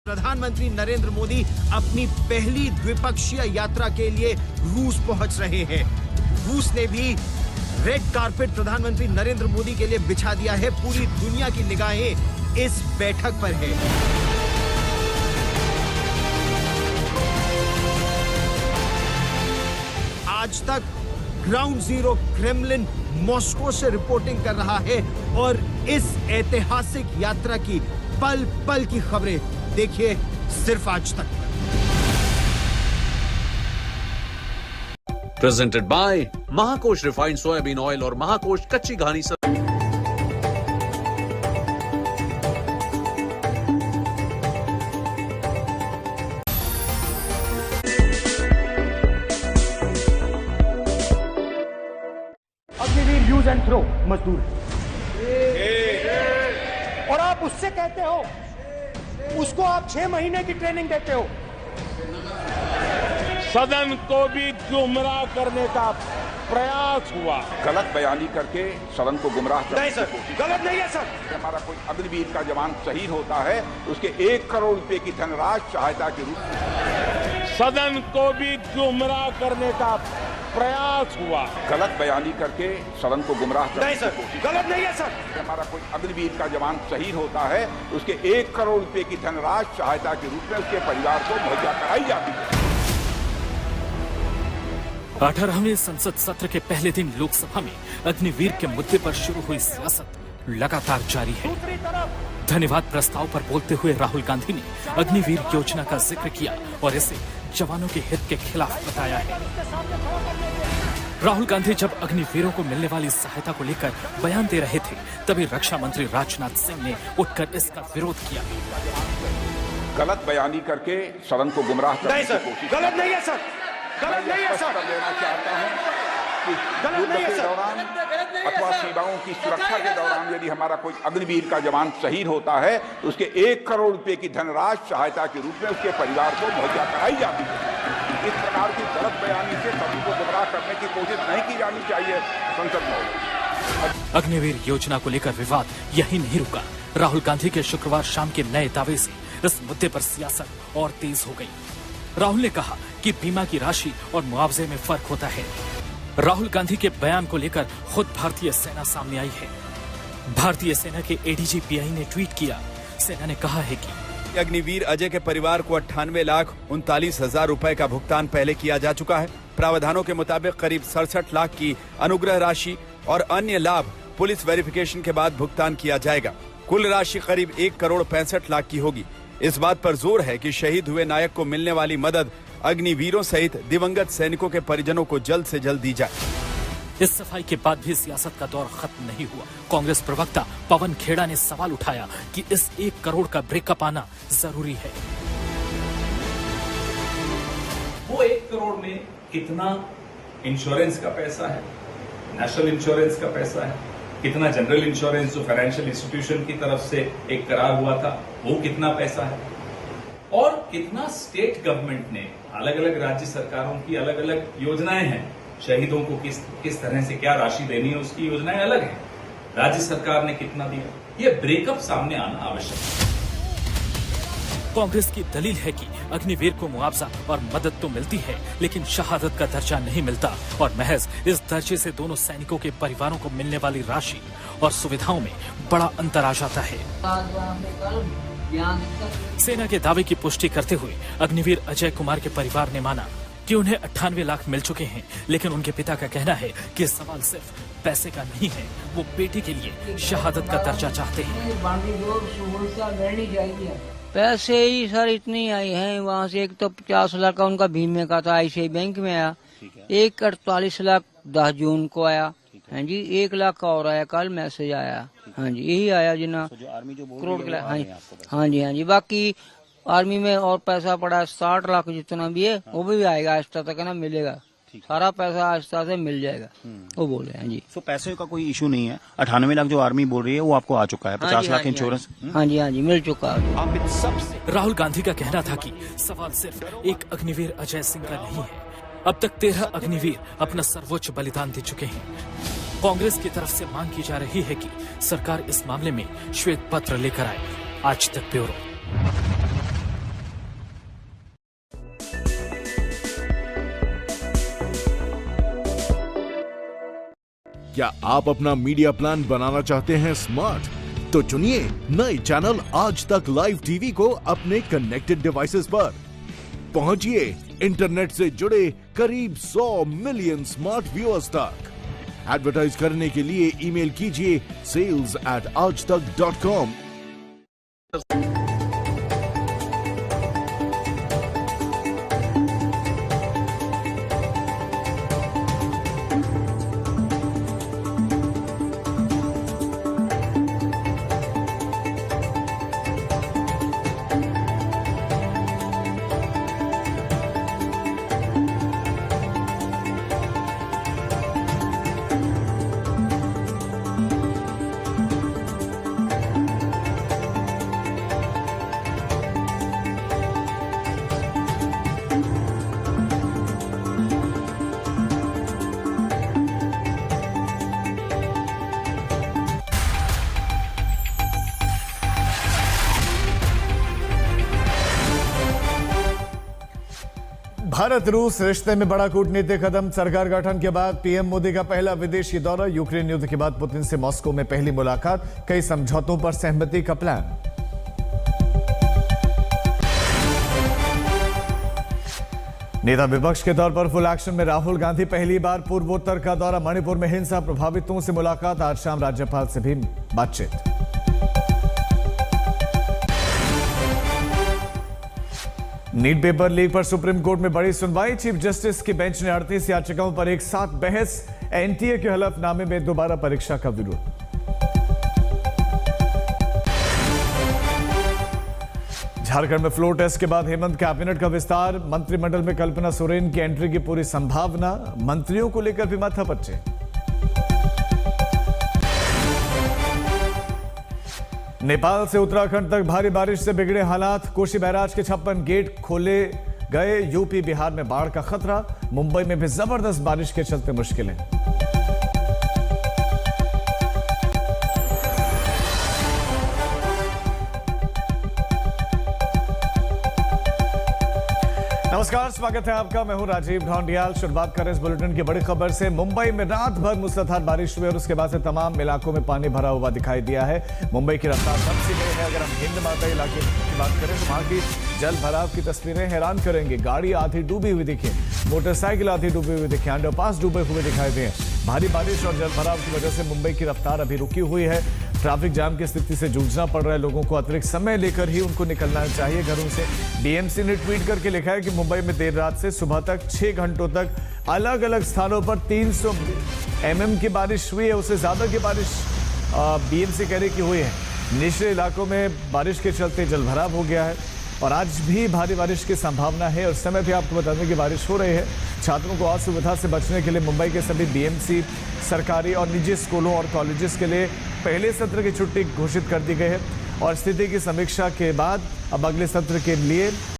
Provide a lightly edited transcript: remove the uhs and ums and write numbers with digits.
प्रधानमंत्री नरेंद्र मोदी अपनी पहली द्विपक्षीय यात्रा के लिए रूस पहुंच रहे हैं। रूस ने भी रेड कारपेट प्रधानमंत्री नरेंद्र मोदी के लिए बिछा दिया है। पूरी दुनिया की निगाहें इस बैठक पर है। आज तक ग्राउंड जीरो क्रेमलिन मॉस्को से रिपोर्टिंग कर रहा है और इस ऐतिहासिक यात्रा की पल पल की खबरें देखिए सिर्फ आज तक। Presented by Mahakosh refined soyabean oil और महाकोश कच्ची घानी सब। अग्निवीर यूज एंड थ्रो मजदूर और आप उससे कहते हो, उसको आप 6 महीने की ट्रेनिंग देते हो। सदन को भी गुमराह करने का प्रयास हुआ। गलत बयानी करके सदन को गुमराह नहीं सर, गलत नहीं है सर। हमारा कोई अग्निवीर का जवान शहीद होता है, उसके 1 करोड़ रुपए की धनराशि सहायता के रूप में सदन को भी गुमराह करने का प्रयास हुआ। गलत बयानी करके सदन को गुमराह नहीं सर, गलत नहीं है सर। हमारा कोई अग्निवीर का जवान शहीद होता है, उसके 1 करोड़ रुपए की धनराशि सहायता के रूप में उसके परिवार को मुहैया कराई जाती है। 18वें संसद सत्र के पहले दिन लोकसभा में अग्निवीर के मुद्दे पर शुरू हुई सियासत लगातार जारी है। धन्यवाद प्रस्ताव पर बोलते हुए राहुल गांधी ने अग्निवीर योजना का जिक्र किया और इसे जवानों के हित के खिलाफ बताया है। राहुल गांधी जब अग्निवीरों को मिलने वाली सहायता को लेकर बयान दे रहे थे, तभी रक्षा मंत्री राजनाथ सिंह ने उठकर इसका विरोध किया। गलत बयानी करके सदन को गुमराह करने की कोशिश। गलत नहीं है सर, गलत नहीं है सर। लेना चाहता हूं कि गलत नहीं है के दौरान अथवा सीमाओं की सुरक्षा के दौरान यदि हमारा कोई अग्निवीर का जवान शहीद होता है, तो उसके 1 करोड़ रुपए की धनराशि सहायता के रूप में उसके परिवार को मुहैया कराई जाती है। इस प्रकार की गलत बयानी से सभी को गुमराह करने की कोशिश नहीं की जानी चाहिए संसद में। अग्निवीर योजना को लेकर विवाद यही नहीं रुका। राहुल गांधी के शुक्रवार शाम के नए दावे से इस मुद्दे पर सियासत और तेज हो गई। राहुल ने कहा कि बीमा की राशि और मुआवजे में फर्क होता है। राहुल गांधी के बयान को लेकर खुद भारतीय सेना सामने आई है। भारतीय सेना के एडीजी पीआई ने ट्वीट किया। सेना ने कहा है कि अग्निवीर अजय के परिवार को 98,39,000 रुपए का भुगतान पहले किया जा चुका है। प्रावधानों के मुताबिक करीब 67 लाख की अनुग्रह राशि और अन्य लाभ पुलिस वेरिफिकेशन के बाद भुगतान किया जाएगा। कुल राशि करीब 1 करोड़ 65 लाख की होगी। इस बात पर जोर है कि शहीद हुए नायक को मिलने वाली मदद अग्निवीरों सहित दिवंगत सैनिकों के परिजनों को जल्द से जल्द दी जाए। इस सफाई के बाद भी सियासत का दौर खत्म नहीं हुआ। कांग्रेस प्रवक्ता पवन खेड़ा ने सवाल उठाया कि इस 1 करोड़ का ब्रेकअप आना जरूरी है। वो 1 करोड़ में कितना इंश्योरेंस का पैसा है, नेशनल इंश्योरेंस का पैसा है, कितना जनरल इंश्योरेंस जो फाइनेंशियल इंस्टीट्यूशन की तरफ से एक करार हुआ था वो कितना पैसा है, और कितना स्टेट गवर्नमेंट ने अलग अलग राज्य सरकारों की अलग अलग योजनाएं हैं। शहीदों को किस तरह से क्या राशि देनी है उसकी योजनाएं अलग हैं। राज्य सरकार ने कितना दिया, ये ब्रेकअप सामने आना आवश्यक है। कांग्रेस की दलील है कि अग्निवीर को मुआवजा और मदद तो मिलती है, लेकिन शहादत का दर्जा नहीं मिलता और महज इस दर्जे से दोनों सैनिकों के परिवारों को मिलने वाली राशि और सुविधाओं में बड़ा अंतर आ जाता है। सेना के दावे की पुष्टि करते हुए अग्निवीर अजय कुमार के परिवार ने माना कि उन्हें 98 लाख मिल चुके हैं, लेकिन उनके पिता का कहना है कि सवाल सिर्फ पैसे का नहीं है, वो बेटी के लिए शहादत का दर्जा चाहते हैं। पैसे ही सर इतनी आई हैं, वहाँ से एक तो 50 लाख का उनका बीमे का था, ICICI बैंक में आया, एक 48 लाख 10 जून को आया, हाँ जी, 1 लाख का और आया, कल मैसेज आया, हाँ जी, यही आया जिना करोड़ के। हाँ जी, बाकी आर्मी में और पैसा पड़ा 60 लाख जितना भी है वो भी आएगा, आहिस्ता तक ना मिलेगा, सारा पैसा आहिस्ता से मिल जाएगा, वो बोले हैं जी। तो पैसे का कोई इशू नहीं है। 98 लाख जो आर्मी बोल रही है वो आपको आ चुका है, 50 लाख इंश्योरेंस। हाँ जी मिल चुका है। राहुल गांधी का कहना था कि सवाल सिर्फ एक अग्निवीर अजय सिंह का नहीं है। अब तक 13 अग्निवीर अपना सर्वोच्च बलिदान दे चुके हैं। कांग्रेस की तरफ से मांग की जा रही है कि सरकार इस मामले में श्वेत पत्र लेकर आए। आज तक ब्यूरो। क्या आप अपना मीडिया प्लान बनाना चाहते हैं स्मार्ट? तो चुनिए नए चैनल आज तक लाइव टीवी को अपने कनेक्टेड डिवाइसेस पर। पहुंचिए इंटरनेट से जुड़े करीब 100 मिलियन स्मार्ट व्यूअर्स तक। एडवर्टाइज करने के लिए ईमेल कीजिए sales@aajtak.com। भारत रूस रिश्ते में बड़ा कूटनीतिक कदम। सरकार गठन के बाद पीएम मोदी का पहला विदेशी दौरा। यूक्रेन युद्ध के बाद पुतिन से मॉस्को में पहली मुलाकात। कई समझौतों पर सहमति का प्लान। नेता विपक्ष के तौर पर फुल एक्शन में राहुल गांधी। पहली बार पूर्वोत्तर का दौरा। मणिपुर में हिंसा प्रभावितों से मुलाकात। आज शाम राज्यपाल से भी बातचीत। नीट पेपर लीक पर सुप्रीम कोर्ट में बड़ी सुनवाई। चीफ जस्टिस की बेंच ने 38 याचिकाओं पर एक साथ बहस। एनटीए के हलफनामे में दोबारा परीक्षा का विरोध। झारखंड में फ्लोर टेस्ट के बाद हेमंत कैबिनेट का विस्तार। मंत्रिमंडल में कल्पना सोरेन की एंट्री की पूरी संभावना। मंत्रियों को लेकर भी माथापच्ची। नेपाल से उत्तराखंड तक भारी बारिश से बिगड़े हालात। कोसी बैराज के 56 गेट खोले गए। यूपी बिहार में बाढ़ का खतरा। मुंबई में भी जबरदस्त बारिश के चलते मुश्किलें। नमस्कार, स्वागत है आपका। मैं हूं राजीव ढोंडियाल। शुरुआत करें इस बुलेटिन की बड़ी खबर से। मुंबई में रात भर मूसलाधार बारिश हुई और उसके बाद से तमाम इलाकों में पानी भरा हुआ दिखाई दिया है। मुंबई की रफ्तार कम सी गई है। अगर हम हिंद माता इलाके की बात करें तो वहां की जल भराव की तस्वीरें हैरान करेंगे। गाड़ी आधी डूबी हुई दिखी, मोटरसाइकिल आधी डूबी हुई दिखी, अंडरपास डूबे हुए दिखाई दिए। भारी बारिश और जल भराव की वजह से मुंबई की रफ्तार अभी रुकी हुई है। ट्रैफिक जाम की स्थिति से जूझना पड़ रहा है लोगों को। अतिरिक्त समय लेकर ही उनको निकलना चाहिए घरों से। डीएमसी ने ट्वीट करके लिखा है कि मुंबई में देर रात से सुबह तक 6 घंटों तक अलग अलग स्थानों पर 300 mm की बारिश हुई है। उससे ज्यादा की बारिश बीएमसी कह रही कि हुई है। निचले इलाकों में बारिश के चलते जलभराव हो गया है और आज भी भारी बारिश की संभावना है। और समय भी आपको बता दें कि बारिश हो रही है। छात्रों को असुविधा से बचने के लिए मुंबई के सभी बीएमसी, सरकारी और निजी स्कूलों और कॉलेजेस के लिए पहले सत्र की छुट्टी घोषित कर दी गई है। और स्थिति की समीक्षा के बाद अब अगले सत्र के लिए